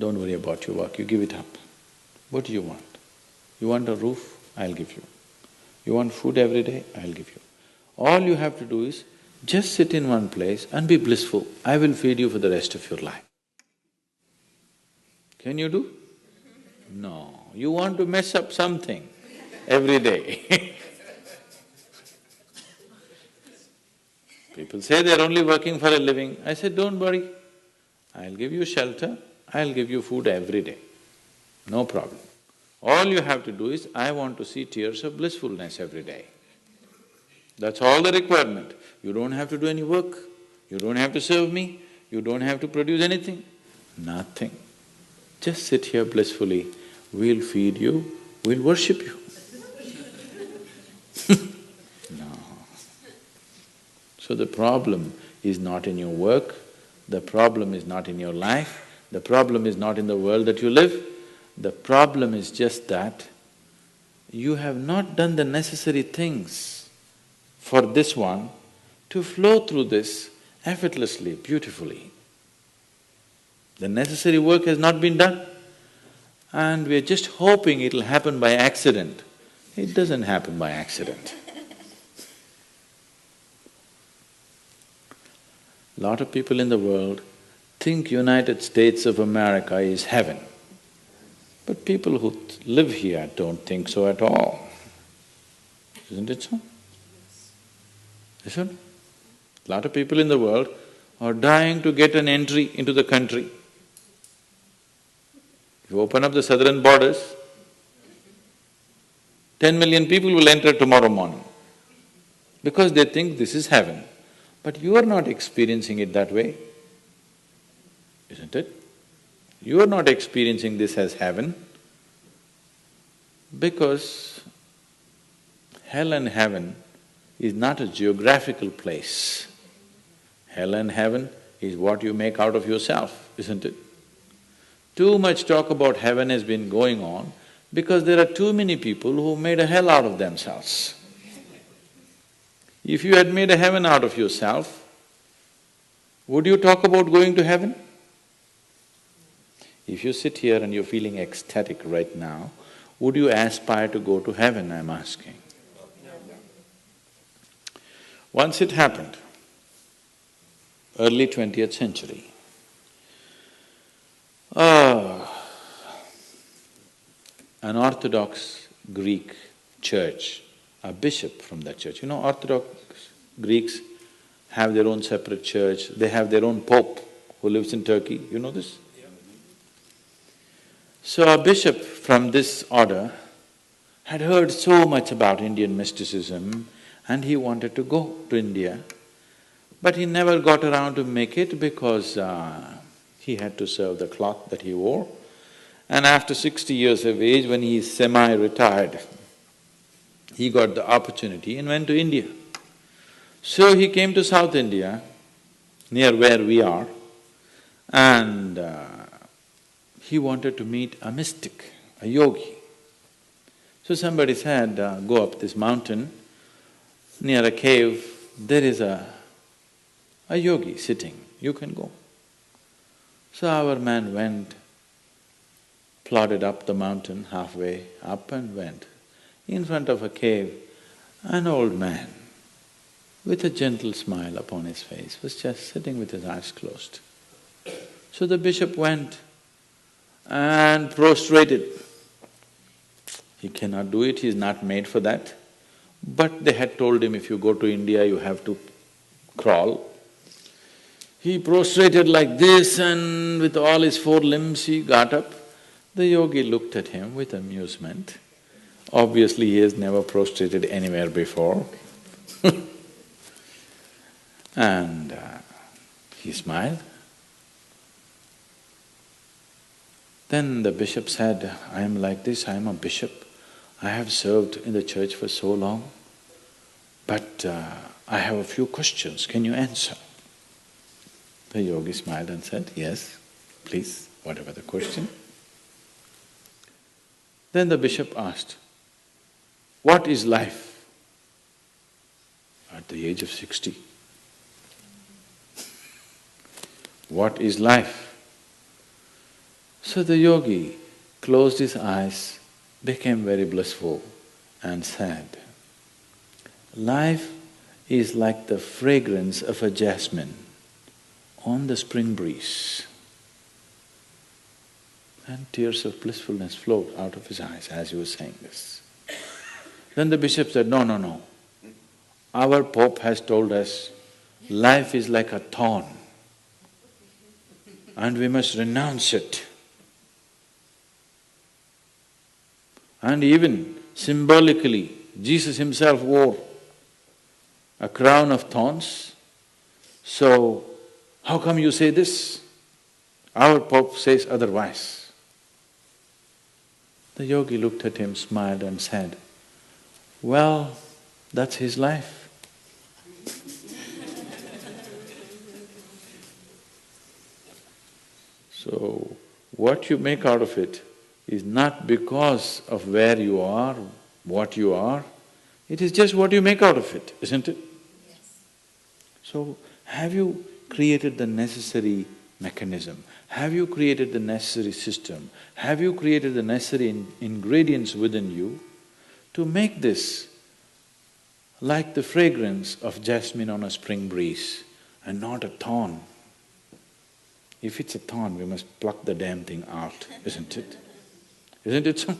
don't worry about your work, you give it up. What do you want? You want a roof? I'll give you. You want food every day? I'll give you. All you have to do is just sit in one place and be blissful. I will feed you for the rest of your life. Can you do? No, you want to mess up something every day. People say they're only working for a living. I said, don't worry, I'll give you shelter, I'll give you food every day, no problem. All you have to do is, I want to see tears of blissfulness every day. That's all the requirement. You don't have to do any work, you don't have to serve me, you don't have to produce anything, nothing. Just sit here blissfully, we'll feed you, we'll worship you. No. So the problem is not in your work, the problem is not in your life, the problem is not in the world that you live, the problem is just that you have not done the necessary things for this one to flow through this effortlessly, beautifully. The necessary work has not been done and we're just hoping it'll happen by accident. It doesn't happen by accident. Lot of people in the world think United States of America is heaven. But people who live here don't think so at all. Isn't it so? Isn't it? A lot of people in the world are dying to get an entry into the country. You open up the southern borders, 10 million people will enter tomorrow morning because they think this is heaven. But you are not experiencing it that way, isn't it? You are not experiencing this as heaven because hell and heaven is not a geographical place. Hell and heaven is what you make out of yourself, isn't it? Too much talk about heaven has been going on because there are too many people who made a hell out of themselves. If you had made a heaven out of yourself, would you talk about going to heaven? If you sit here and you're feeling ecstatic right now, would you aspire to go to heaven, I'm asking? Once it happened, early 20th century, an Orthodox Greek church, a bishop from that church, you know, Orthodox Greeks have their own separate church, they have their own pope who lives in Turkey, you know this? So a bishop from this order had heard so much about Indian mysticism and he wanted to go to India, but he never got around to make it because he had to serve the cloth that he wore. And after 60 years of age, when he is semi-retired, he got the opportunity and went to India. So he came to South India, near where we are, and he wanted to meet a mystic, a yogi. So somebody said, go up this mountain, near a cave, there is a yogi sitting, you can go. So our man went, plodded up the mountain, halfway up and went. In front of a cave, an old man with a gentle smile upon his face was just sitting with his eyes closed. So the bishop went and prostrated. He cannot do it, he is not made for that. But they had told him, if you go to India, you have to crawl. He prostrated like this and with all his four limbs he got up. The yogi looked at him with amusement. Obviously, he has never prostrated anywhere before. And he smiled. Then the bishop said, I am like this, I am a bishop. I have served in the church for so long, but I have a few questions, can you answer? The yogi smiled and said, yes, please, whatever the question. Then the bishop asked, what is life? At the age of 60. What is life? So the yogi closed his eyes, became very blissful and said, life is like the fragrance of a jasmine on the spring breeze. And tears of blissfulness flowed out of his eyes as he was saying this. Then the bishop said, no, no, no. Our Pope has told us life is like a thorn and we must renounce it. And even symbolically, Jesus himself wore a crown of thorns. So, how come you say this? Our Pope says otherwise. The yogi looked at him, smiled and said, well, that's his life. So, what you make out of it is not because of where you are, what you are, it is just what you make out of it, isn't it? Yes. So, have you created the necessary mechanism? Have you created the necessary system? Have you created the necessary ingredients within you to make this like the fragrance of jasmine on a spring breeze and not a thorn? If it's a thorn, we must pluck the damn thing out, isn't it? Isn't it so?